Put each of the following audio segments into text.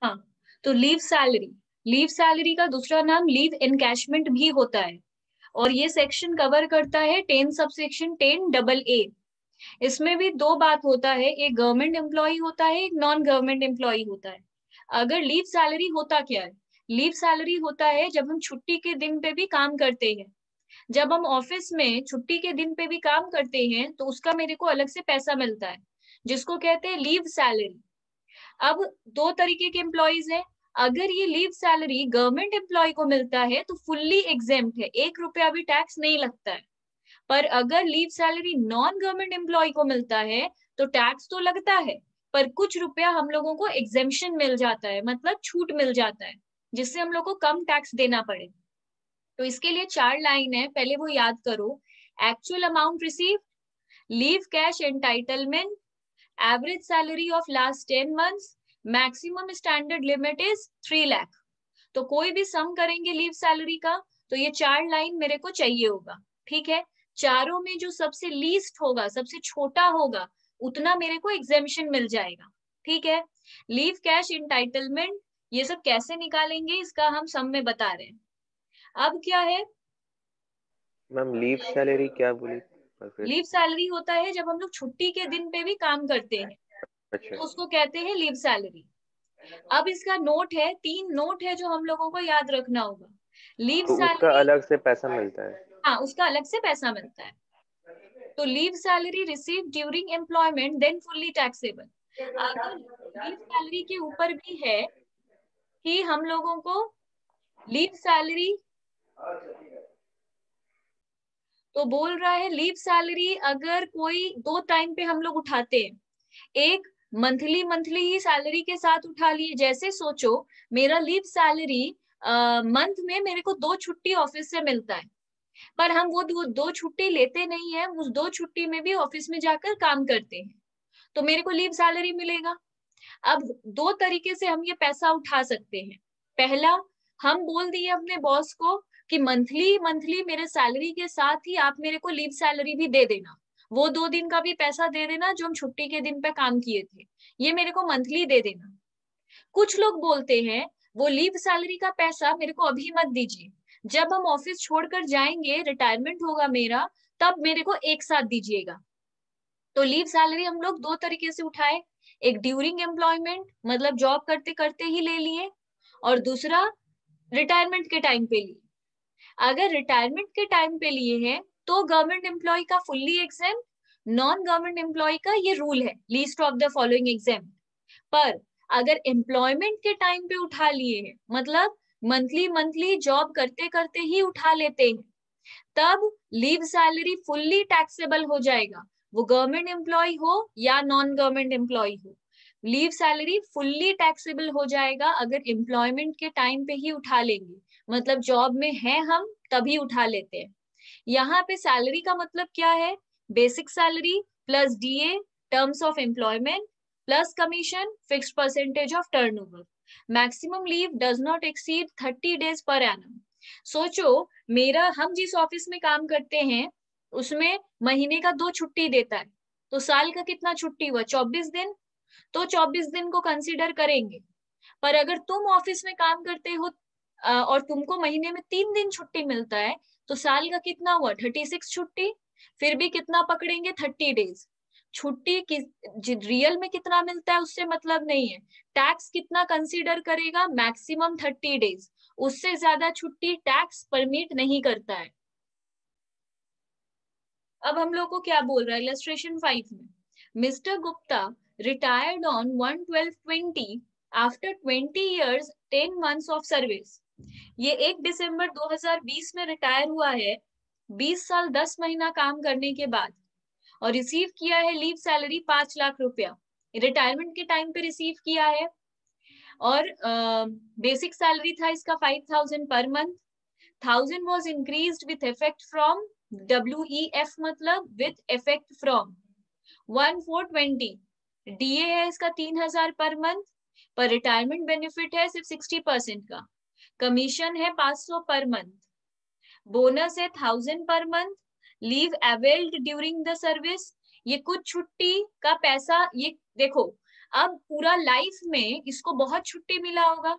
हाँ, तो leave salary का दूसरा नाम लीव एनकैशमेंट भी होता है, और ये सेक्शन कवर करता है 10 सबसेक्शन 10AA। इसमें भी दो बात होता है, एक गवर्नमेंट एम्प्लॉय होता है, एक नॉन गवर्नमेंट एम्प्लॉय होता है। अगर लीव सैलरी होता क्या है, लीव सैलरी होता है जब हम छुट्टी के दिन पे भी काम करते हैं। जब हम ऑफिस में छुट्टी के दिन पे भी काम करते हैं तो उसका मेरे को अलग से पैसा मिलता है, जिसको कहते हैं लीव सैलरी। अब दो तरीके के एम्प्लॉयज हैं। अगर ये लीव सैलरी गवर्नमेंट एम्प्लॉय को मिलता है तो फुल्ली एग्जेम्प्ट है, 1 रुपया भी टैक्स नहीं लगता है। पर अगर leave salary non government employ को मिलता है तो टैक्स तो लगता है, पर कुछ रुपया हम लोगों को एग्जेम्पशन मिल जाता है, मतलब छूट मिल जाता है, जिससे हम लोग को कम टैक्स देना पड़े। तो इसके लिए 4 लाइन है, पहले वो याद करो। Actual amount receive, leave cash entitlement, average salary of last 10 months, maximum standard limit is 3 lakh. तो कोई भी सम करेंगे लीव सैलरी का तो ये 4 लाइन मेरे को चाहिए होगा। ठीक है, चारों में जो सबसे लीस्ट होगा, सबसे छोटा होगा, उतना मेरे को एग्जेम्पशन मिल जाएगा। ठीक है, लीव कैश इंटाइटलमेंट ये सब कैसे निकालेंगे इसका हम सम में बता रहे हैं। अब क्या है, मैम लीव सैलरी क्या बोली फिर? लीव सैलरी होता है जब हम लोग छुट्टी के दिन पे भी काम करते हैं, अच्छा, तो उसको कहते हैं लीव सैलरी। अब इसका नोट है, 3 नोट है जो हम लोगों को याद रखना होगा। लीव तो उसका सैलरी, अलग से पैसा मिलता है? हाँ उसका अलग से पैसा मिलता है। तो leave salary receive during employment then fully taxable. अगर लीव सैलरी के ऊपर भी है कि हम लोगों को लीव सैलरी, तो बोल रहा है लीव सैलरी अगर कोई 2 टाइम पे हम लोग उठाते हैं, एक मंथली मंथली ही सैलरी के साथ उठा लिए। जैसे सोचो मेरा लीव सैलरी मंथ में मेरे को 2 छुट्टी ऑफिस से मिलता है, पर हम वो दो छुट्टी लेते नहीं है, उस 2 छुट्टी में भी ऑफिस में जाकर काम करते हैं, तो मेरे को लीव सैलरी मिलेगा। अब 2 तरीके से हम ये पैसा उठा सकते हैं। पहला, हम बोल दिए अपने बॉस को कि मंथली मंथली मेरे सैलरी के साथ ही आप मेरे को लीव सैलरी भी दे देना, वो 2 दिन का भी पैसा दे देना जो हम छुट्टी के दिन पे काम किए थे, ये मेरे को मंथली दे देना। कुछ लोग बोलते हैं वो लीव सैलरी का पैसा मेरे को अभी मत दीजिए, जब हम ऑफिस छोड़कर जाएंगे, रिटायरमेंट होगा मेरा, तब मेरे को एक साथ दीजिएगा। तो लीव सैलरी हम लोग 2 तरीके से उठाए, एक ड्यूरिंग एम्प्लॉयमेंट मतलब जॉब करते करते ही ले लिए, और दूसरा रिटायरमेंट के टाइम पे लिए। अगर रिटायरमेंट के टाइम पे लिए हैं तो गवर्नमेंट एम्प्लॉय का fully exempt, non government employee का ये रूल है least of the following exempt. पर अगर एम्प्लॉयमेंट के टाइम पे उठा लिए हैं, मतलब मंथली मंथली जॉब करते करते ही उठा लेते हैं, तब लीव सैलरी फुल्ली टैक्सेबल हो जाएगा, वो गवर्नमेंट एम्प्लॉय हो या नॉन गवर्नमेंट एम्प्लॉय हो। लीव सैलरी फुल्ली टैक्सेबल हो जाएगा अगर एम्प्लॉयमेंट के टाइम पे ही उठा लेंगे, मतलब जॉब में है हम तभी उठा लेते हैं। यहाँ पे सैलरी का मतलब क्या है, basic salary plus DA terms of employment plus commission fixed percentage of turnover. Maximum leave does not exceed 30 days per annum. सोचो मेरा, हम जिस ऑफिस में काम करते हैं उसमें महीने का 2 छुट्टी देता है, तो साल का कितना छुट्टी हुआ, 24 दिन। तो 24 दिन को कंसिडर करेंगे। पर अगर तुम ऑफिस में काम करते हो और तुमको महीने में 3 दिन छुट्टी मिलता है, तो साल का कितना हुआ, 36 छुट्टी। फिर भी कितना पकड़ेंगे, 30 डेज। छुट्टी रियल में कितना मिलता है उससे मतलब नहीं है, टैक्स कितना कंसीडर करेगा, मैक्सिमम 30 डेज, उससे ज्यादा छुट्टी टैक्स परमिट नहीं करता है। अब हम लोग को क्या बोल रहा है इलस्ट्रेशन 5 में, mister Gupta retired on 1/12/20 after 20 years 10 months of service. ये 1 दिसंबर 2020 में रिटायर हुआ है, 20 साल 10 महीना काम करने के बाद, और रिसीव किया है लीव सैलरी 5 लाख रुपया, रिटायरमेंट के टाइम पे रिसीव किया है। और बेसिक सैलरी था इसका 5,000 per month. 1000 was increase with effect from, WEF मतलब विथ इफेक्ट फ्रॉम 1/4/20। डीए है इसका 3,000 पर मंथ, पर रिटायरमेंट बेनिफिट है सिर्फ 60% का। कमीशन है 500 पर मंथ, बोनस है 1000 per month, leave availed during the service. ये कुछ छुट्टी का पैसा, ये देखो अब पूरा लाइफ में इसको बहुत छुट्टी मिला होगा,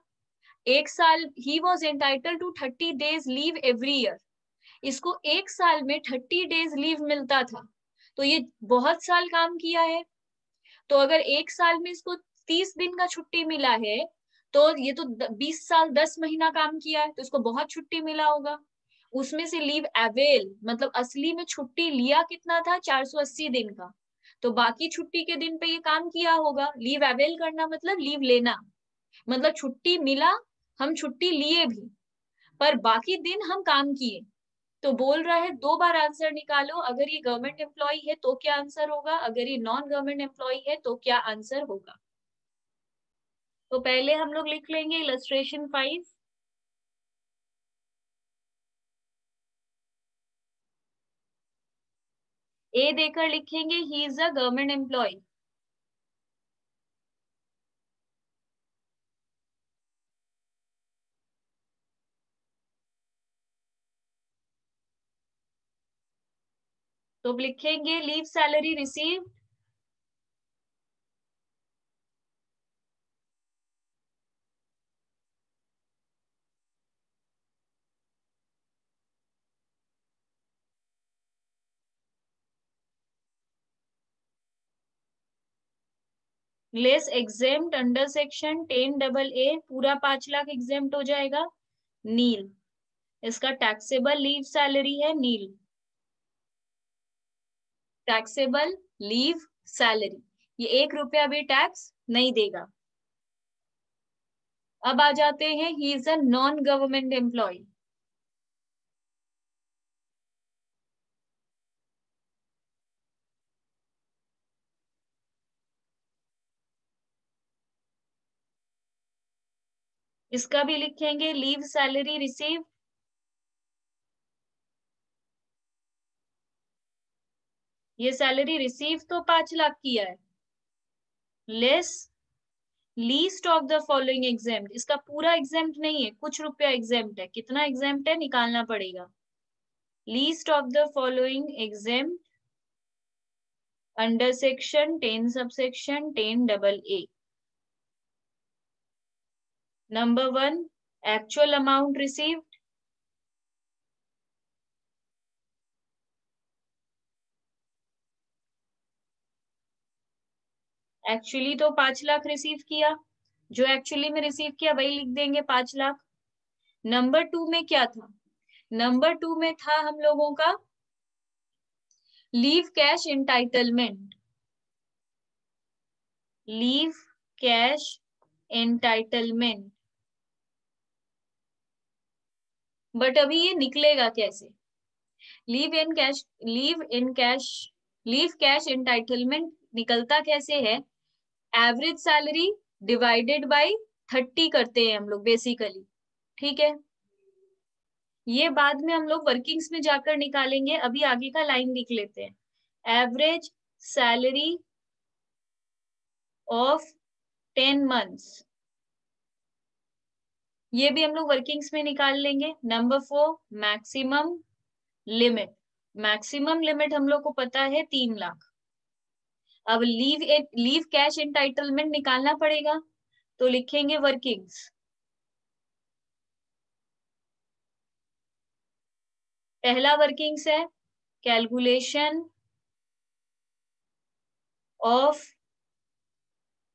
एक साल ही was entitled to 30 days leave every year, इसको एक साल में 30 days लीव मिलता था, तो ये बहुत साल काम किया है। तो अगर एक साल में इसको 30 दिन का छुट्टी मिला है, तो ये तो 20 साल 10 महीना काम किया है, तो इसको बहुत छुट्टी मिला होगा। उसमें से लीव अवेल मतलब असली में छुट्टी लिया कितना था, 480 दिन का, तो बाकी छुट्टी के दिन पे ये काम किया होगा। लीव अवेल करना मतलब लीव लेना, मतलब छुट्टी मिला, हम छुट्टी लिए भी, पर बाकी दिन हम काम किए। तो बोल रहा है 2 बार आंसर निकालो, अगर ये गवर्नमेंट एम्प्लॉय है तो क्या आंसर होगा, अगर ये नॉन गवर्नमेंट एम्प्लॉय है तो क्या आंसर होगा। तो पहले हम लोग लिख लेंगे इलस्ट्रेशन 5। ए देकर लिखेंगे he is a government employee. तो लिखेंगे leave salary receive, less exempt under section 10AA, पूरा 5 लाख एग्जेम्प्ट हो जाएगा। नील, इसका टैक्सेबल लीव सैलरी है नील, टैक्सेबल लीव सैलरी, ये 1 रुपया भी टैक्स नहीं देगा। अब आ जाते हैं he is a non government employee. इसका भी लिखेंगे लीव सैलरी रिसीव, ये सैलरी रिसीव तो 5 लाख किया है, less least of the following exempt, इसका पूरा एग्जेम्प्ट नहीं है, कुछ रुपया एग्जेम्प्ट है, कितना एग्जेम्प्ट है निकालना पड़ेगा। Least of the following exempt under section 10 subsection 10AA। Number 1 actual amount received, actually तो 5 लाख रिसीव किया, जो एक्चुअली में रिसीव किया वही लिख देंगे 5 लाख। नंबर 2 में क्या था, नंबर 2 में था हम लोगों का leave cash entitlement, leave cash entitlement, but अभी ये निकलेगा कैसे, leave in cash, leave in cash, leave cash entitlement निकलता कैसे है, एवरेज सैलरी डिवाइडेड बाय 30 करते हैं हम लोग बेसिकली, ठीक है। ये बाद में हम लोग वर्किंग्स में जाकर निकालेंगे, अभी आगे का लाइन लिख लेते हैं। एवरेज सैलरी ऑफ 10 months, ये भी हम लोग वर्किंग्स में निकाल लेंगे। Number 4 maximum limit, maximum limit हम लोग को पता है 3 लाख। अब लीव कैश एंटाइटलमेंट निकालना पड़ेगा, तो लिखेंगे वर्किंग्स। पहला वर्किंग्स है calculation of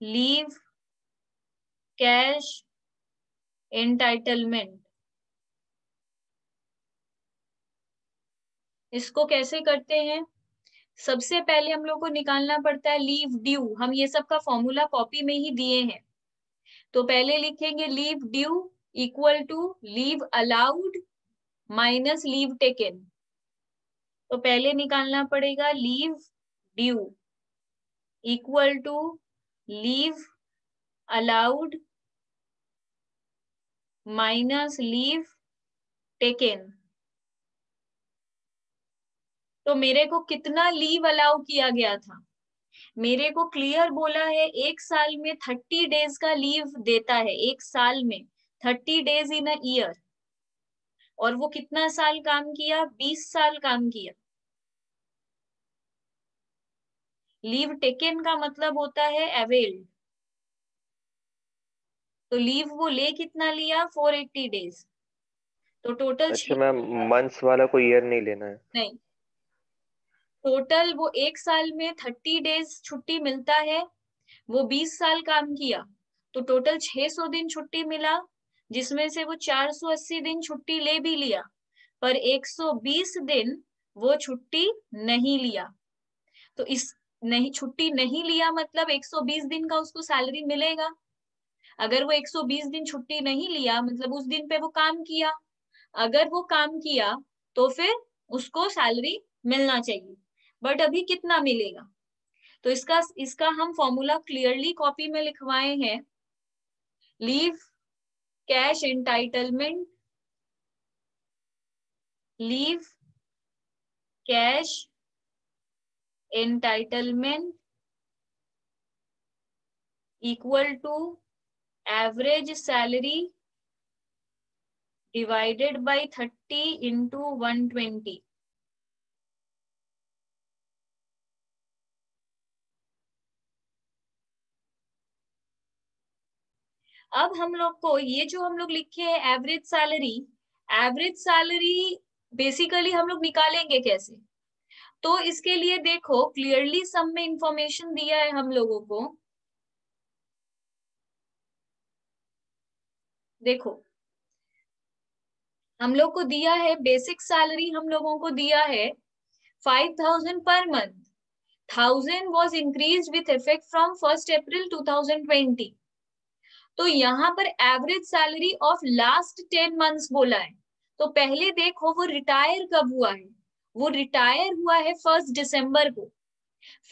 leave cash entitlement, इसको कैसे करते हैं, सबसे पहले हम लोग को निकालना पड़ता है लीव ड्यू, हम ये सब का फॉर्मूला कॉपी में ही दिए हैं। तो पहले लिखेंगे leave due equal to leave allowed minus leave taken. तो पहले निकालना पड़ेगा leave due equal to leave allowed minus leave taken. तो मेरे को कितना लीव अलाउ किया गया था, मेरे को क्लियर बोला है एक साल में 30 डेज का लीव देता है, एक साल में 30 डेज इन अ ईयर, और वो कितना साल काम किया, 20 साल काम किया। लीव टेकन का मतलब होता है अवेल्ड, तो लीव वो ले कितना लिया, 480 डेज। तो टोटल अच्छा मैम, मंथ्स वाला कोई ईयर नहीं लेना है? नहीं, टोटल वो एक साल में 30 डेज छुट्टी मिलता है। वो 20 साल काम किया तो टोटल 600 दिन छुट्टी मिला, जिसमें से वो 480 दिन छुट्टी ले भी लिया, पर 120 दिन वो छुट्टी नहीं लिया। तो इस नहीं छुट्टी नहीं लिया मतलब 120 दिन का उसको सैलरी मिलेगा। अगर वो 120 दिन छुट्टी नहीं लिया मतलब उस दिन पे वो काम किया, अगर वो काम किया तो फिर उसको सैलरी मिलना चाहिए। बट अभी कितना मिलेगा, तो इसका इसका हम फॉर्मूला क्लियरली कॉपी में लिखवाए हैं। Leave cash entitlement, leave cash entitlement equal to average salary divided by 30 into 120। अब हम लोग को ये जो हम लोग लिखे हैं एवरेज सैलरी बेसिकली हम लोग निकालेंगे कैसे, तो इसके लिए देखो क्लियरली सम में इंफॉर्मेशन दिया है हम लोगों को। देखो हम लोग को दिया है बेसिक सैलरी, हम लोगों को दिया है 5000 per month. 1000 was increased with effect from 1st April 2020। तो यहाँ पर average salary of last 10 months बोला है। तो पहले देखो वो रिटायर कब हुआ है, वो रिटायर हुआ है 1 दिसंबर को।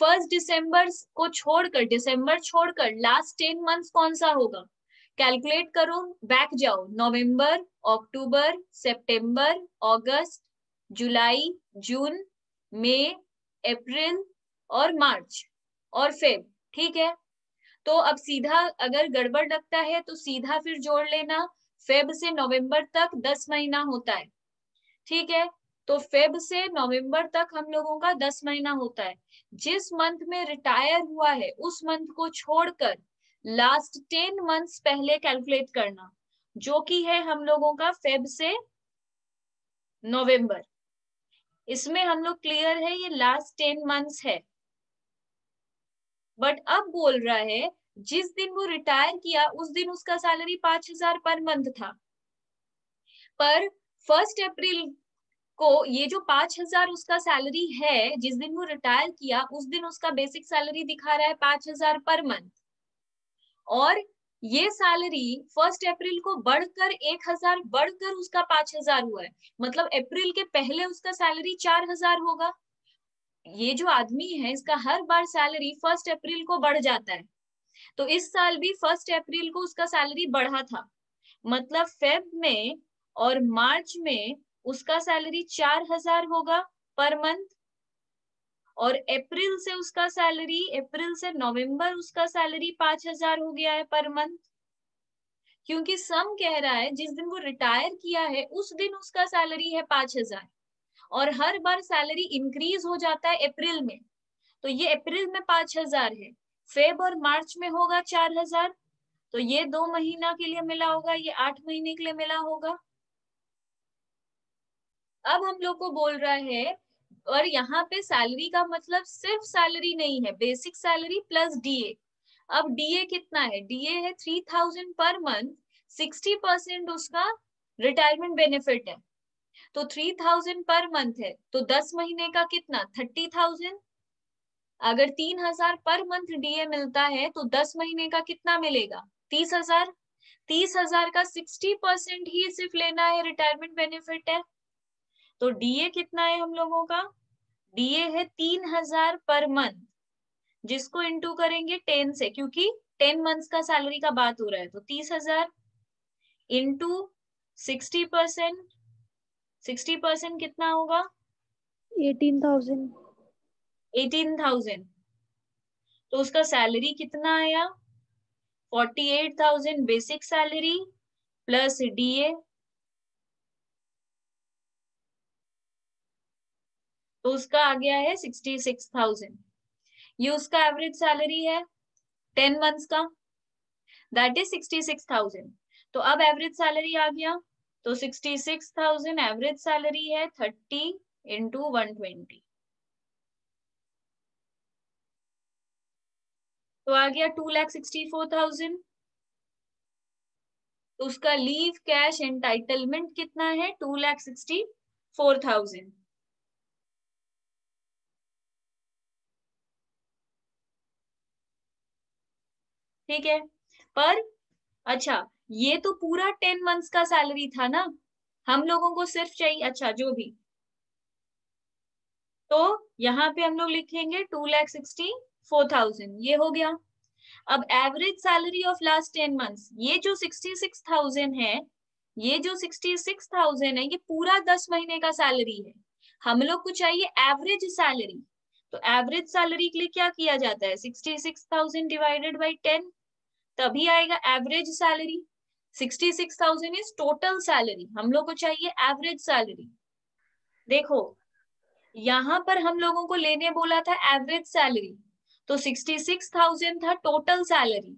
1 दिसंबर को छोड़कर, दिसंबर छोड़कर लास्ट 10 मंथ्स कौन सा होगा, कैलकुलेट करो, बैक जाओ, नवंबर, अक्टूबर, सितंबर, अगस्त, जुलाई, जून, मई, अप्रैल और मार्च और फेब। ठीक है, तो अब सीधा अगर गड़बड़ लगता है तो सीधा फिर जोड़ लेना, फेब से नवंबर तक 10 महीना होता है। ठीक है, तो फेब से नवंबर तक हम लोगों का 10 महीना होता है। जिस मंथ में रिटायर हुआ है उस मंथ को छोड़कर लास्ट 10 मंथ्स पहले कैलकुलेट करना, जो कि है हम लोगों का फेब से नवंबर। इसमें हम लोग क्लियर है, ये लास्ट 10 मंथ्स है। बट अब बोल रहा है जिस दिन वो रिटायर किया उस दिन उसका सैलरी 5000 पर मंथ था, पर 1 अप्रैल को ये जो 5000 उसका सैलरी है, जिस दिन वो रिटायर किया उस दिन उसका बेसिक सैलरी दिखा रहा है 5000 पर मंथ, और ये सैलरी 1 अप्रैल को बढ़कर 1000 बढ़कर उसका 5000 हुआ है। मतलब अप्रैल के पहले उसका सैलरी 4000 होगा। ये जो आदमी है इसका हर बार सैलरी 1 अप्रैल को बढ़ जाता है, तो इस साल भी 1 अप्रैल को उसका सैलरी बढ़ा था। मतलब फेब में और मार्च में उसका सैलरी 4000 होगा पर मंथ, और अप्रैल से उसका सैलरी, अप्रैल से नवंबर उसका सैलरी 5000 हो गया है पर मंथ। क्योंकि सम कह रहा है जिस दिन वो रिटायर किया है उस दिन उसका सैलरी है 5000, और हर बार सैलरी इंक्रीज हो जाता है अप्रैल में। तो ये अप्रैल में 5000 है, फेब और मार्च में होगा 4000, तो ये 2 महीना के लिए मिला होगा, ये 8 महीने के लिए मिला होगा। अब हम लोग को बोल रहा है, और यहाँ पे सैलरी का मतलब सिर्फ सैलरी नहीं है, बेसिक सैलरी प्लस डीए। अब डीए कितना है, डीए है 3000 पर मंथ, 60% उसका रिटायरमेंट बेनिफिट है। तो 3000 पर मंथ है तो 10 महीने का कितना, 30,000। अगर 3000 पर मंथ डीए मिलता है तो 10 महीने का कितना मिलेगा, 30,000। 30,000 का 60% ही सिर्फ लेना है, रिटायरमेंट बेनिफिट है। तो डीए कितना है हम लोगों का, डीए है 3000 पर मंथ, जिसको इंटू करेंगे 10 से, क्योंकि 10 मंथ्स का सैलरी का बात हो रहा है। तो 30,000 इंटू 60%, 60% कितना होगा, 18,000। 18,000। तो उसका सैलरी कितना आया, 48,000 बेसिक सैलरी प्लस डीए, तो उसका आ गया है 66,000। ये उसका एवरेज सैलरी है 10 मंथ्स का। That is 66,000। तो अब एवरेज सैलरी आ गया, तो 66,000 एवरेज सैलरी है 30 इंटू 120, तो आ गया 2,64,000। तो उसका लीव कैश एंटाइटलमेंट कितना है, 2,64,000। ठीक है, पर अच्छा ये तो पूरा 10 मंथ्स का सैलरी था ना, हम लोगों को सिर्फ चाहिए, अच्छा जो भी, तो यहाँ पे हम लोग लिखेंगे 2,64,000, ये हो गया। अब average salary of last 10 months, ये जो 66,000 है, ये जो 66,000 है, ये पूरा 10 महीने का सैलरी है। हम लोग को चाहिए एवरेज सैलरी, तो एवरेज सैलरी के लिए क्या किया जाता है, 66,000 डिवाइडेड बाई 10, तभी आएगा average salary. 66,000 is total salary, हम लोग को चाहिए एवरेज सैलरी। देखो यहाँ पर हम लोगों को लेने बोला था एवरेज सैलरी, तो 66,000 था टोटल सैलरी,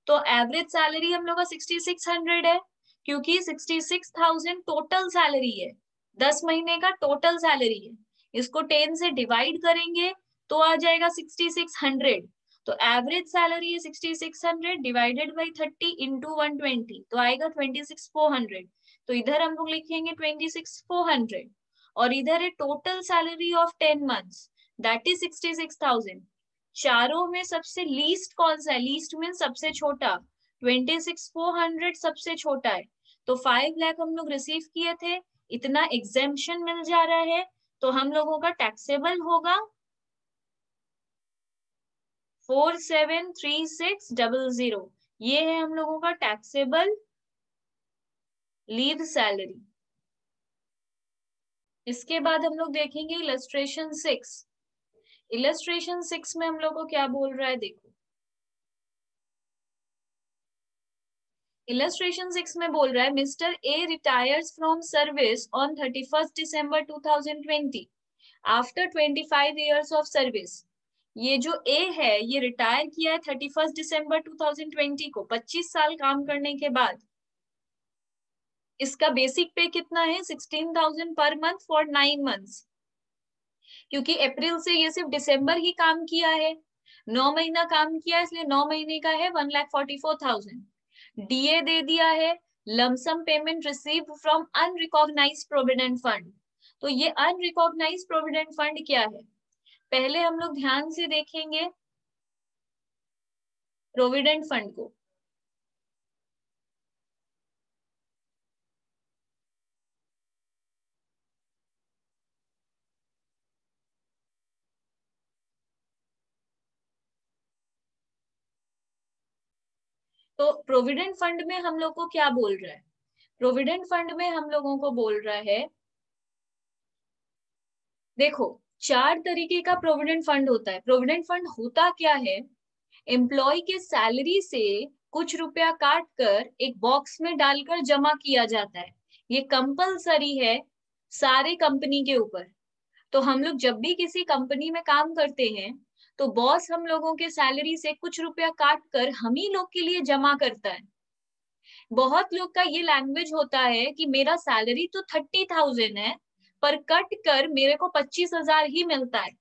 तो एवरेज सैलरी हम लोग का 6600 है, क्योंकि 66,000 टोटल सैलरी है, 10 महीने का टोटल सैलरी है। इसको 10 से डिवाइड करेंगे तो आ जाएगा 6600, तो एवरेज सैलरी है 6600 डिवाइडेड बाई 30 इंटू 120, तो आएगा 26,400। तो इधर हम लोग लिखेंगे 26,400, और इधर है total salary of 10 months that is 66,000। चारों में सबसे लीस्ट कौन सा है, लीस्ट मीन सबसे छोटा, 26,400 सबसे छोटा है, तो 5 लाख हम लोग रिसीव किए थे, इतना एग्जेम्पशन मिल जा रहा है, तो हम लोगों का टैक्सेबल होगा 473600, ये है हम लोगों का टैक्सेबल लीव सैलरी। इसके बाद हम लोग देखेंगे इलस्ट्रेशन 6। इलस्ट्रेशन 6 में हम लोग को क्या बोल रहा है, देखो इलस्ट्रेशन 6 में बोल रहा है mister A retires from service on 31 December 2020 after 25 years of service. ये जो ए है ये रिटायर किया है 31 December 2020 को, 25 साल काम करने के बाद। इसका बेसिक पे कितना है, 16,000 पर मंथ फॉर 9 months, क्योंकि अप्रैल से ये सिर्फ दिसंबर ही काम किया है, 9 महीना काम किया, इसलिए 9 महीने का है 1,44,000। डीए दे दिया है, lump sum payment received from unrecognised provident fund. तो ये अनरिकॉग्नाइज्ड प्रोविडेंट फंड क्या है, पहले हम लोग ध्यान से देखेंगे प्रोविडेंट फंड को। तो प्रोविडेंट फंड में हम लोग को क्या बोल रहा है, प्रोविडेंट फंड में हम लोगों को बोल रहा है, देखो 4 तरीके का प्रोविडेंट फंड होता है। प्रोविडेंट फंड होता क्या है, एम्प्लॉय के सैलरी से कुछ रुपया काट कर एक बॉक्स में डालकर जमा किया जाता है, ये कंपलसरी है सारे कंपनी के ऊपर। तो हम लोग जब भी किसी कंपनी में काम करते हैं, तो बॉस हम लोगों के सैलरी से कुछ रुपया काट कर हम ही लोग के लिए जमा करता है। बहुत लोग का ये लैंग्वेज होता है कि मेरा सैलरी तो 30,000 है, पर कट कर मेरे को 25,000 ही मिलता है।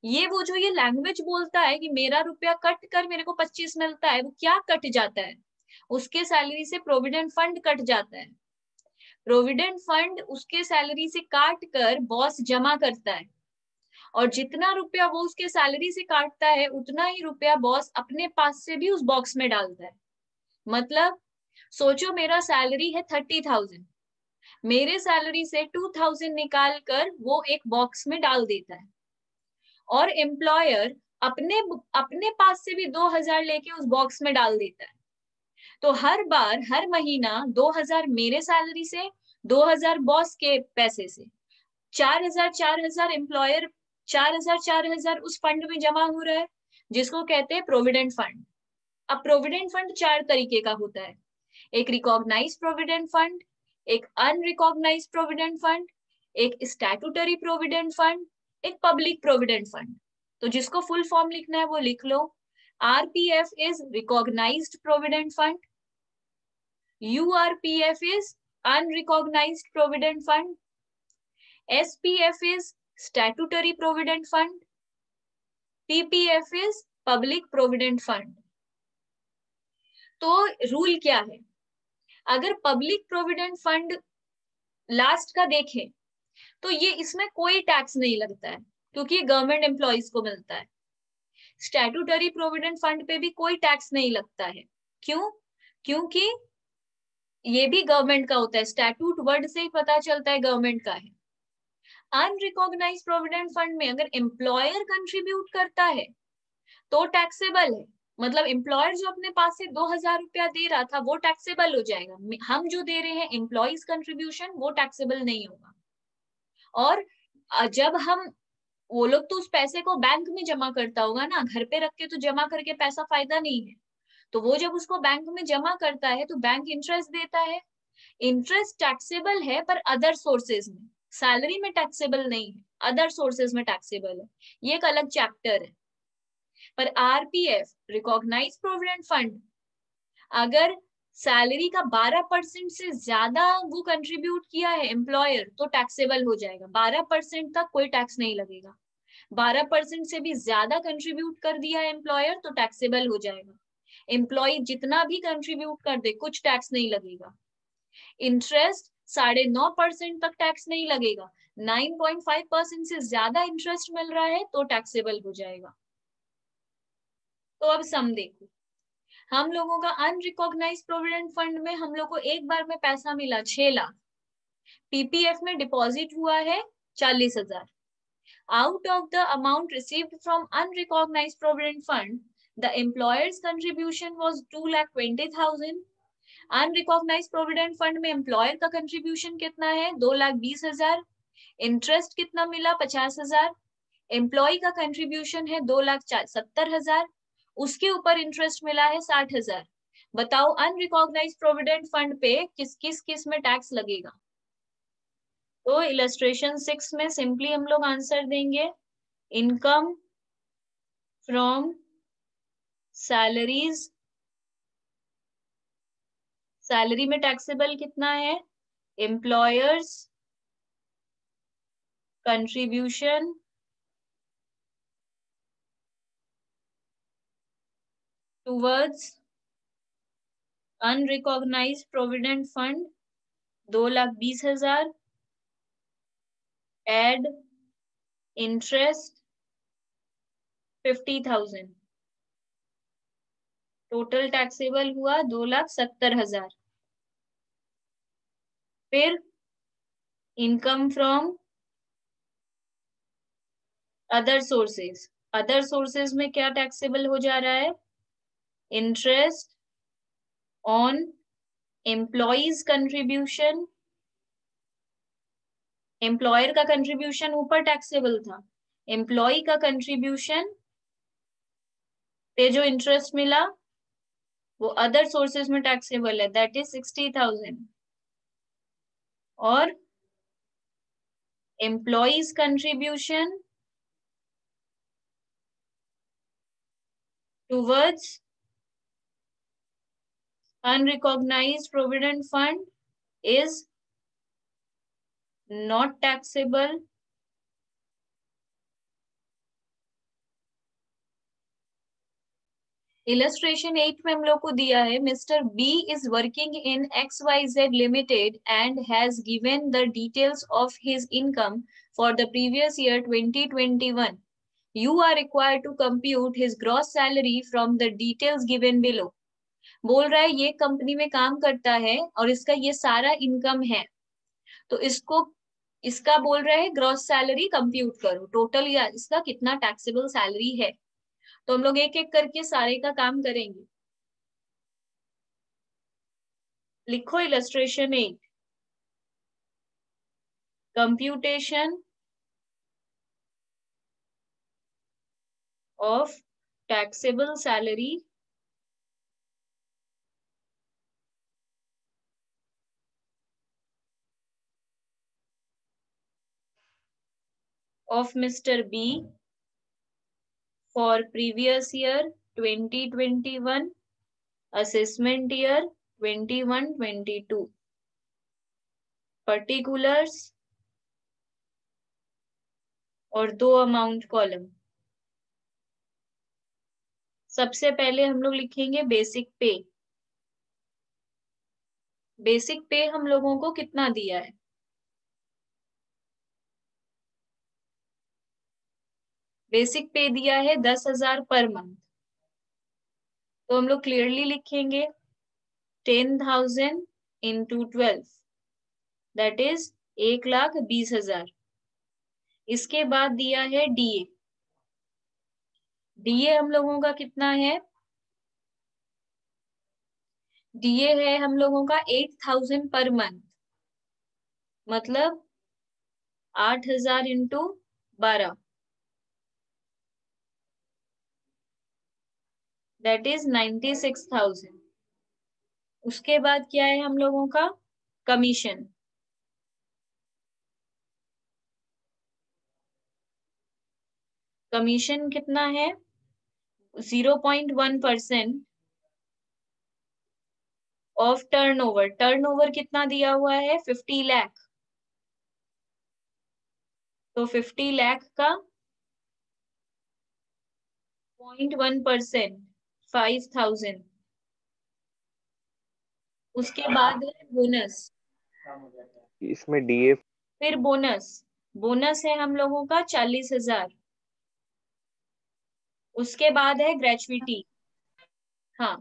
ये वो जो ये लैंग्वेज बोलता है कि मेरा रुपया कट कर मेरे को 25 मिलता है, वो क्या कट जाता है, उसके सैलरी से प्रोविडेंट फंड कट जाता है। प्रोविडेंट फंड उसके सैलरी से काट कर बॉस जमा करता है, और जितना रुपया वो उसके सैलरी से काटता है उतना ही रुपया बॉस अपने पास से भी उस बॉक्स में डालता है। मतलब सोचो मेरा सैलरी है 30,000, मेरे सैलरी से 2,000 निकाल कर वो एक बॉक्स में डाल देता है, और एम्प्लॉयर अपने अपने पास से भी 2,000 लेके उस बॉक्स में डाल देता है। तो हर बार हर महीना 2,000 मेरे सैलरी से, 2,000 बॉस के पैसे से, 4,000 एम्प्लॉयर, 4,000 उस फंड में जमा हो रहा है, जिसको कहते हैं प्रोविडेंट फंड। अब प्रोविडेंट फंड 4 तरीके का होता है, एक रिकॉग्नाइज्ड प्रोविडेंट फंड, एक अनरिकॉग्नाइज्ड प्रोविडेंट फंड, एक स्टैट्यूटरी प्रोविडेंट फंड, एक पब्लिक प्रोविडेंट फंड। तो जिसको फुल फॉर्म लिखना है वो लिख लो, RPF is recognized provident fund. URPF is unrecognized provident fund. SPF is statutory provident fund. PPF is public provident fund. तो rule क्या है? अगर पब्लिक प्रोविडेंट फंड लास्ट का देखें तो ये इसमें कोई टैक्स नहीं लगता है क्योंकि ये गवर्नमेंट एम्प्लॉइज को मिलता है। स्टैट्यूटरी प्रोविडेंट फंड पे भी कोई टैक्स नहीं लगता है। क्यों? क्योंकि ये भी गवर्नमेंट का होता है। स्टैट्यूट वर्ड से ही पता चलता है गवर्नमेंट का है। अनरिकॉग्नाइज्ड प्रोविडेंट फंड में अगर एम्प्लॉयर कंट्रीब्यूट करता है तो टैक्सेबल है। मतलब एम्प्लॉयर जो अपने पास से 2000 रुपया दे रहा था वो टैक्सेबल हो जाएगा। हम जो दे रहे हैं एम्प्लॉइज कंट्रीब्यूशन वो टैक्सेबल नहीं होगा। और जब हम वो लोग तो उस पैसे को बैंक में जमा करता होगा ना, घर पे रख के तो जमा करके पैसा फायदा नहीं है। तो वो जब उसको बैंक में जमा करता है तो बैंक इंटरेस्ट देता है। इंटरेस्ट टैक्सेबल है पर अदर सोर्सेज में, सैलरी में टैक्सेबल नहीं है, अदर सोर्सेज में टैक्सेबल है। ये एक अलग चैप्टर है। पर आरपीएफ रिकॉग्नाइज प्रोविडेंट फंड अगर सैलरी का 12% से ज्यादा वो कंट्रीब्यूट किया है एम्प्लॉयर तो टैक्सेबल हो जाएगा। 12% तक कोई टैक्स नहीं लगेगा। 12% से भी ज्यादा कंट्रीब्यूट कर दिया है एम्प्लॉयर तो टैक्सेबल हो जाएगा। एम्प्लॉय जितना भी कंट्रीब्यूट कर दे कुछ टैक्स नहीं लगेगा। इंटरेस्ट 9.5% तक टैक्स नहीं लगेगा। 9.5% से ज्यादा इंटरेस्ट मिल रहा है तो टैक्सेबल हो जाएगा। तो अब सम देखो, हम लोगों का अनरिकॉग्नाइज प्रोविडेंट फंड में हम लोग को एक बार में पैसा मिला 6 लाख। पीपीएफ में डिपॉजिट हुआ है 40,000। Out of the amount received from unrecognised provident fund the employers contribution was 2,20,000। Unrecognised provident fund में एम्प्लॉयर का कंट्रीब्यूशन कितना है? 2,20,000। इंटरेस्ट कितना मिला? 50,000। एम्प्लॉय का कंट्रीब्यूशन है 2,70,000। उसके ऊपर इंटरेस्ट मिला है 60,000। बताओ अनरिकॉग्नाइज प्रोविडेंट फंड पे किस किस में टैक्स लगेगा? तो इलस्ट्रेशन 6 में सिंपली हम लोग आंसर देंगे इनकम फ्रॉम सैलरीज। सैलरी में टैक्सेबल कितना है? Employer's contribution towards unrecognised provident fund 2,20,000 add interest 50,000। Total taxable हुआ 2,70,000। फिर income from other sources. Other sources में क्या टैक्सेबल हो जा रहा है? Interest on employees contribution. Employer का कंट्रीब्यूशन ऊपर टैक्सेबल था, एम्प्लॉय का कंट्रीब्यूशन पे जो इंटरेस्ट मिला वो अदर सोर्सेज में टैक्सेबल है, दैट इज 60,000। और employees contribution towards unrecognized provident fund is not taxable illustration 8 में हम लोग को दिया है mister B is working in XYZ limited and has given the details of his income for the previous year 2021। You are required to compute his gross salary from the details given below. बोल रहा है ये company में काम करता है और इसका ये सारा इनकम है, तो इसका बोल रहा है ग्रॉस सैलरी कंप्यूट करो, टोटल या इसका कितना टैक्सेबल सैलरी है। तो हम लोग एक एक करके सारे का काम करेंगे। लिखो illustration 8, computation of taxable salary of Mr. B for previous year 2021, assessment year 21-22, particulars और 2 अमाउंट कॉलम। सबसे पहले हम लोग लिखेंगे बेसिक पे। बेसिक पे हम लोगों को कितना दिया है? बेसिक पे दिया है 10,000 पर मंथ। तो हम लोग क्लियरली लिखेंगे 10,000 इंटू 12, दैट इज 1,20,000। इसके बाद दिया है डीए। डीए हम लोगों का कितना है? डीए है हम लोगों का 8,000 पर मंथ, मतलब 8,000 इंटू 12, दैट इज 96,000। उसके बाद क्या है हम लोगों का? कमीशन। कमीशन कितना है? 0.1% ऑफ टर्नओवर। टर्नओवर कितना दिया हुआ है? 50 लाख। तो 50 लाख का 0.1%, 5,000। उसके बाद है बोनस। इसमें डीए फिर बोनस। बोनस है हम लोगों का 40,000। उसके बाद है ग्रेचुइटी। हाँ,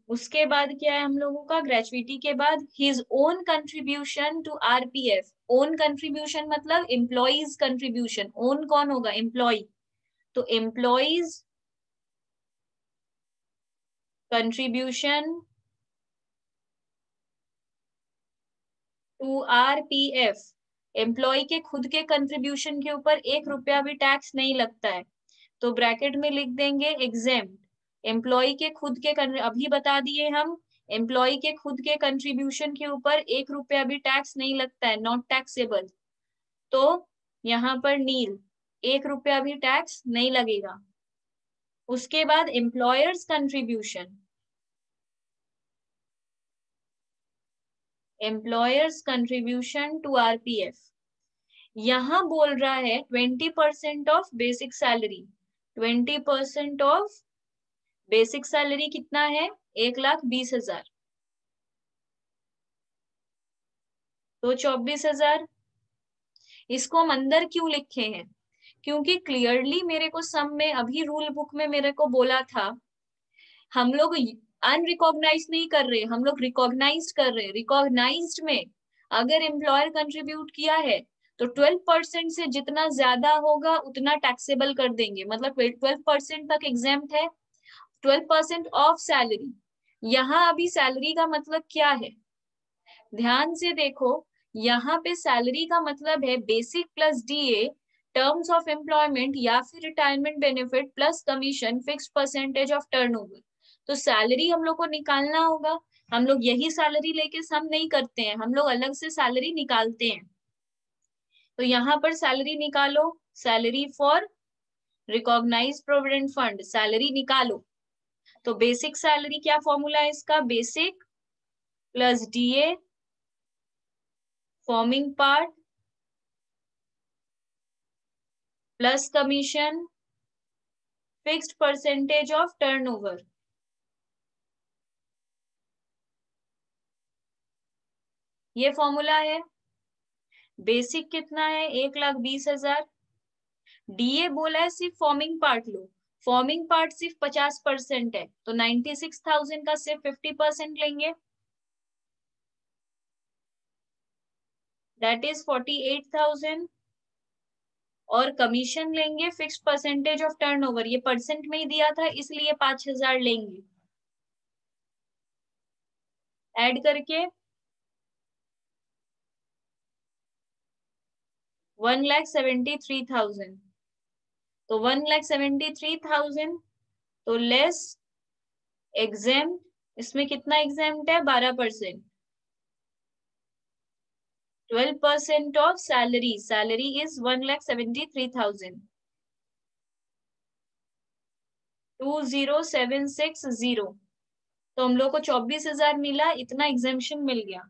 उसके बाद क्या है हम लोगों का? ग्रेचुइटी के बाद his own contribution to RPF. Own contribution मतलब एम्प्लॉइज कंट्रीब्यूशन। ओन कौन होगा? एम्प्लॉय। तो employees contribution to RPF. Employee के खुद के कंट्रीब्यूशन के ऊपर 1 रुपया भी टैक्स नहीं लगता है, तो ब्रैकेट में लिख देंगे एग्जेम्प्ट। एम्प्लॉय के खुद के अभी बता दिए हम, एम्प्लॉय के खुद के कंट्रीब्यूशन के ऊपर 1 रुपया भी टैक्स नहीं लगता है, नॉट टैक्सेबल। तो यहाँ पर नील, 1 रुपया भी टैक्स नहीं लगेगा। उसके बाद employer's contribution. Employer's contribution to RPF, यहां बोल रहा है 20% of basic salary. 20% of basic salary कितना है? 1,20,000। तो 24,000। इसको हम अंदर क्यों लिखे हैं? क्योंकि क्लियरली मेरे को सम में अभी रूल बुक में मेरे को बोला था, हम लोग अनरिकॉग्नाइज नहीं कर रहे, हम लोग रिकॉग्नाइज कर रहे। रिकॉग्नाइज्ड में अगर एम्प्लॉयर कंट्रीब्यूट किया है तो 12% से जितना ज्यादा होगा उतना टैक्सेबल कर देंगे, मतलब 12% तक एग्जेम्प्ट है। 12% ऑफ सैलरी। यहाँ अभी सैलरी का मतलब क्या है? ध्यान से देखो, यहाँ पे सैलरी का मतलब है basic plus DA, terms of employment या फिर retirement benefit plus commission, fixed percentage of turnover. तो सैलरी हम लोग को निकालना होगा। हम लोग यही सैलरी लेके सम नहीं करते हैं, हम लोग अलग से सैलरी निकालते हैं। तो यहाँ पर सैलरी निकालो, salary for recognise provident fund, salary निकालो। तो बेसिक सैलरी क्या फॉर्मूला है इसका? Basic plus DA forming part plus commission fixed percentage of turnover. ये फॉर्मूला है। बेसिक कितना है? 1,20,000। डीए बोला है सिर्फ फॉर्मिंग पार्ट लो, फॉर्मिंग पार्ट सिर्फ 50% है, तो 96,000 का सिर्फ 50% लेंगे, दैट इज 48,000। और कमीशन लेंगे फिक्स्ड परसेंटेज ऑफ टर्नओवर, ये परसेंट में ही दिया था इसलिए 5,000 लेंगे। ऐड करके 1,73,000। तो 1,73,000 तो लेस एग्जेम्प्ट, इसमें कितना एग्जेम्प्ट है? 12%। 12% ऑफ सैलरी, सैलरी इज 1,73,000। 20,760, तो हम लोग को 24,000 मिला, इतना एग्जेम्पशन मिल गया,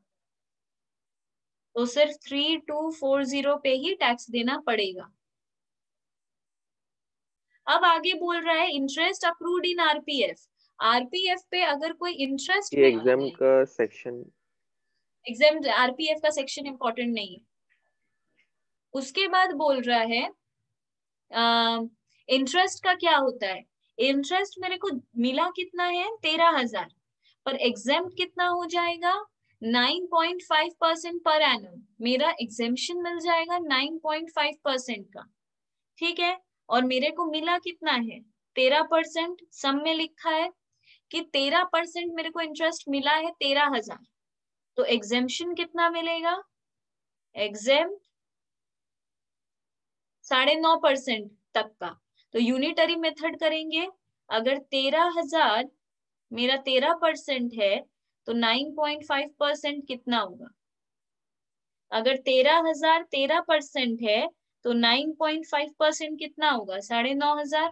तो सिर्फ 3240 पे ही टैक्स देना पड़ेगा। अब आगे बोल रहा है इंटरेस्ट अक्रूड इन आरपीएफ। आरपीएफ पे अगर कोई इंटरेस्ट ये एग्जाम का सेक्शन, एग्जाम आरपीएफ का सेक्शन इंपॉर्टेंट नहीं है। उसके बाद बोल रहा है इंटरेस्ट का क्या होता है। इंटरेस्ट मेरे को मिला कितना है 13,000, पर एग्जाम कितना हो जाएगा 9.5% पर एनम, मेरा एग्जेम्पशन मिल जाएगा 9.5% का, ठीक है। और मेरे को मिला कितना है 13%, सम में लिखा है कि 13% मेरे को इंटरेस्ट मिला है 13,000, तो एग्जेम्पशन कितना मिलेगा, एग्जेम 9.5% तक का। तो यूनिटरी मेथड करेंगे, अगर 13,000 मेरा 13% है तो 9.5% कितना होगा, अगर 13,000 13% है तो 9.5% कितना होगा 9,500।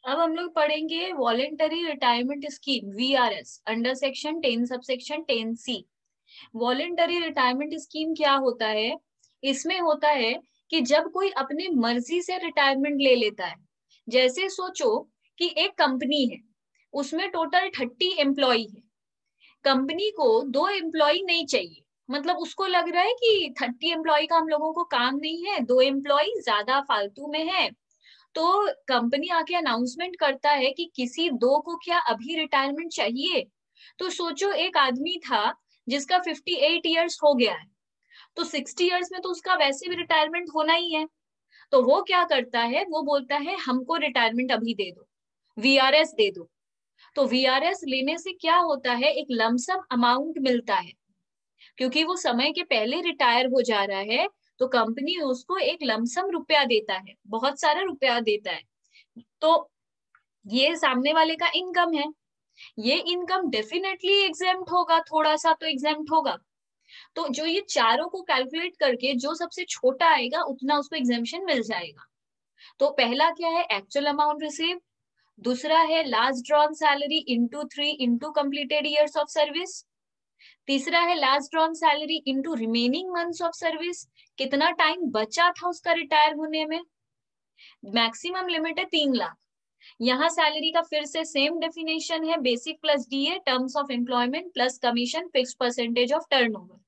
अब हम लोग पढ़ेंगे voluntary retirement scheme VRS under section 10 subsection 10C। Voluntary retirement scheme क्या होता है, इसमें होता है कि जब कोई अपने मर्जी से रिटायरमेंट ले लेता है, जैसे सोचो कि एक कंपनी है, उसमें टोटल 30 एम्प्लॉय है, कंपनी को 2 एम्प्लॉय नहीं चाहिए, मतलब उसको लग रहा है कि 30 एम्प्लॉय का हम लोगों को काम नहीं है, 2 एम्प्लॉय ज्यादा फालतू में है, तो कंपनी आके अनाउंसमेंट करता है कि किसी 2 को क्या अभी रिटायरमेंट चाहिए। तो सोचो एक आदमी था जिसका 58 ईयर्स हो गया है, तो 60 ईयर्स में तो उसका वैसे भी रिटायरमेंट होना ही है, तो वो क्या करता है, वो बोलता है हमको रिटायरमेंट अभी दे दो, वीआरएस दे दो। तो वीआरएस लेने से क्या होता है, एक लमसम अमाउंट मिलता है, क्योंकि वो समय के पहले रिटायर हो जा रहा है, तो कंपनी उसको एक लमसम रुपया देता है, बहुत सारा रुपया देता है। तो ये सामने वाले का इनकम है, ये इनकम डेफिनेटली एग्जेम्प्ट होगा, थोड़ा सा तो एग्जेम्प्ट होगा। तो जो ये चारों को कैलकुलेट करके जो सबसे छोटा आएगा उतना उसको एग्जेम्पशन मिल जाएगा। तो पहला क्या है, एक्चुअल अमाउंट रिसीव, दूसरा है last drawn salary into 3 into completed years of service, तीसरा है last drawn salary into remaining months of service, कितना टाइम बचा था उसका रिटायर होने में, मैक्सिमम लिमिट है 3 लाख। यहाँ सैलरी का फिर से सेम डेफिनेशन है, basic plus DA terms of employment plus commission fix percentage of turnover.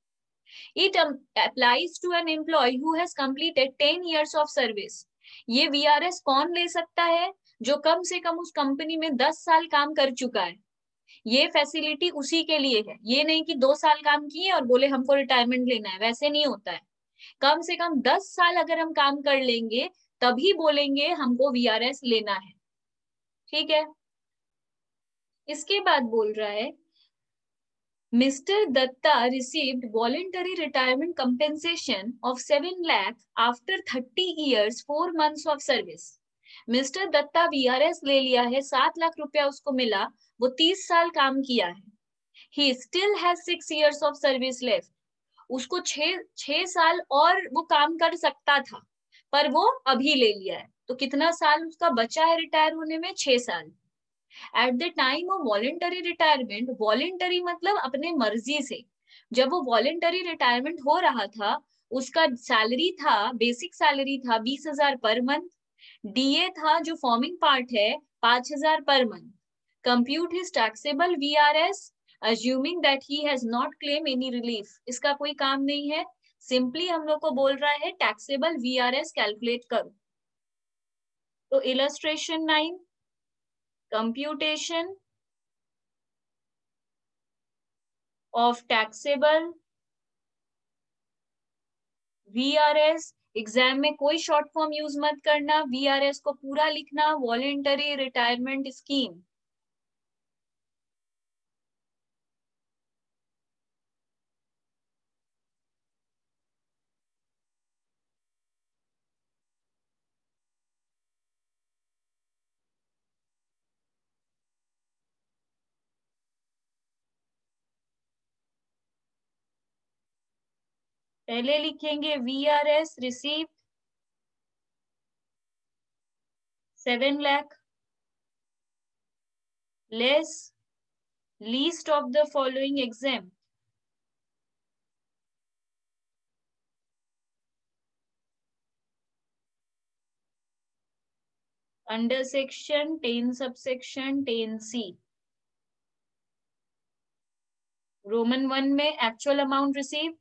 It applies to an employee who has completed 10 years of service. ये वीआरएस कौन ले सकता है, जो कम से कम उस कंपनी में 10 साल काम कर चुका है, ये फैसिलिटी उसी के लिए है। ये नहीं कि 2 साल काम किए और बोले हमको रिटायरमेंट लेना है, वैसे नहीं होता है। कम से कम 10 साल अगर हम काम कर लेंगे तभी बोलेंगे हमको वीआरएस लेना है, ठीक है। इसके बाद बोल रहा है Mr. Datta received voluntary retirement compensation of 7 lakh after 30 years 4 months of service. Mister Datta VRS ले लिया है, 7 लाख रुपया उसको मिला, वो 30 साल काम किया है। He still has 6 years of service left. उसको 6 साल और वो काम कर सकता था, पर वो अभी ले लिया है, तो कितना साल उसका बचा है रिटायर होने में, 6 साल। At the time of voluntary retirement, voluntary मतलब अपने मर्जी से, जब वो वॉलेंटरी रिटायरमेंट हो रहा था उसका सैलरी था, बेसिक सैलरी था 20,000 पर मंथ, डीए था जो फॉर्मिंग पार्ट है 5,000 per month, compute his taxable VRS assuming that he has not claim any relief, इसका कोई काम नहीं है, सिंपली हम लोग को बोल रहा है टैक्सेबल वीआरएस कैलकुलेट करो। तो illustration 9, computation of taxable VRS। Exam में कोई शॉर्ट फॉर्म यूज मत करना, VRS को पूरा लिखना, वॉलेंटरी रिटायरमेंट स्कीम। पहले लिखेंगे VRS receive 7 lakh less least of the following exam under section 10 subsection 10C। Roman 1 में एक्चुअल अमाउंट रिसीव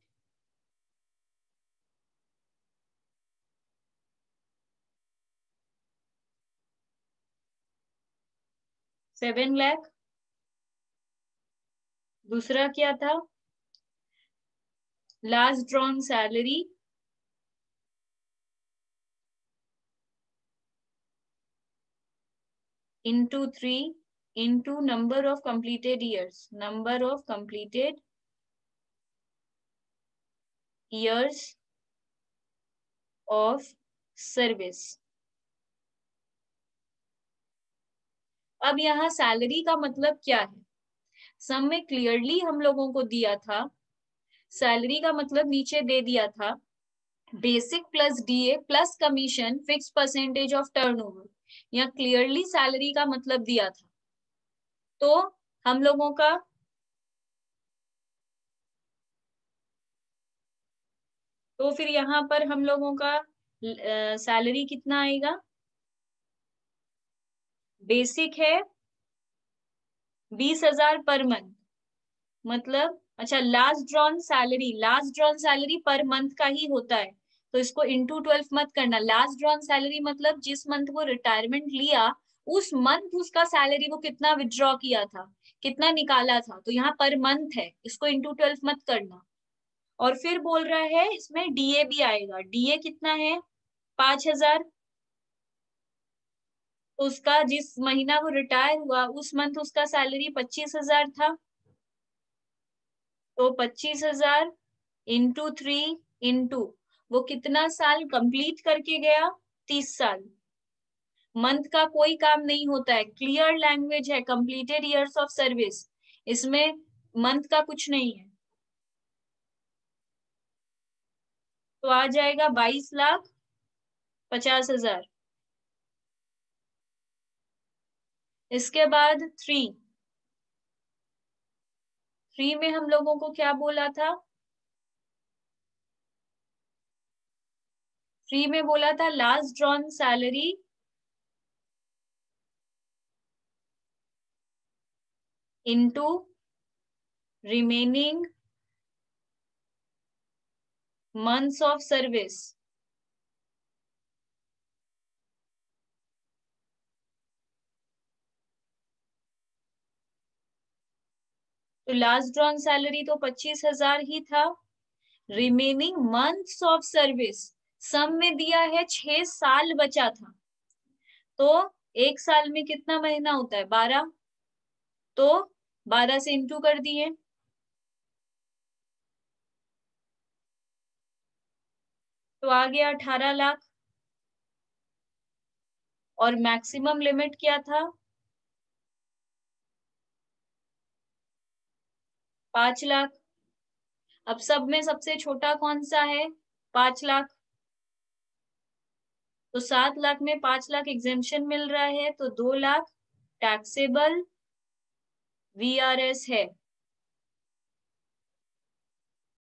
7 लाख। दूसरा क्या था? Last drawn salary into 3 into number of completed years, number of completed years of service। अब यहाँ salary का मतलब क्या है? सम में क्लियरली हम लोगों को दिया था, सैलरी का मतलब नीचे दे दिया था basic plus DA plus commission fix percentage of turnover. यहाँ क्लियरली सैलरी का मतलब दिया था, तो हम लोगों का तो फिर यहाँ पर हम लोगों का सैलरी कितना आएगा? बेसिक है 20,000 पर मंथ, मतलब अच्छा last drawn salary per month का ही होता है, तो इसको इंटू 12 मत करना। लास्ट ड्रॉन सैलरी मतलब जिस मंथ वो रिटायरमेंट लिया उस मंथ उसका सैलरी वो कितना विड्रॉ किया था, कितना निकाला था, तो यहाँ पर मंथ है, इसको इंटू 12 मत करना। और फिर बोल रहा है इसमें DA भी आएगा। DA कितना है? 5,000। उसका जिस महीना वो रिटायर हुआ उस मंथ उसका सैलरी 25,000 था, तो 25,000 इंटू 3 इंटू वो कितना साल कंप्लीट करके गया? 30 साल। मंथ का कोई काम नहीं होता है, क्लियर लैंग्वेज है, कंप्लीटेड ईयर्स ऑफ सर्विस, इसमें मंथ का कुछ नहीं है। तो आ जाएगा 22,50,000। इसके बाद 3 में हम लोगों को क्या बोला था? 3 में बोला था last drawn salary into remaining months of service. तो लास्ट ड्रॉन सैलरी तो 25,000 ही था, रिमेनिंग मंथ्स ऑफ सर्विस सम में दिया है 6 साल बचा था, तो एक साल में कितना महीना होता है? 12, तो 12 से इंटू कर दिए, तो आ गया 18 लाख। और मैक्सिमम लिमिट क्या था? 5 लाख। अब सब में सबसे छोटा कौन सा है? 5 लाख। तो 7 लाख में 5 लाख एग्जेम्पशन मिल रहा है, तो 2 लाख टैक्सेबल VRS है।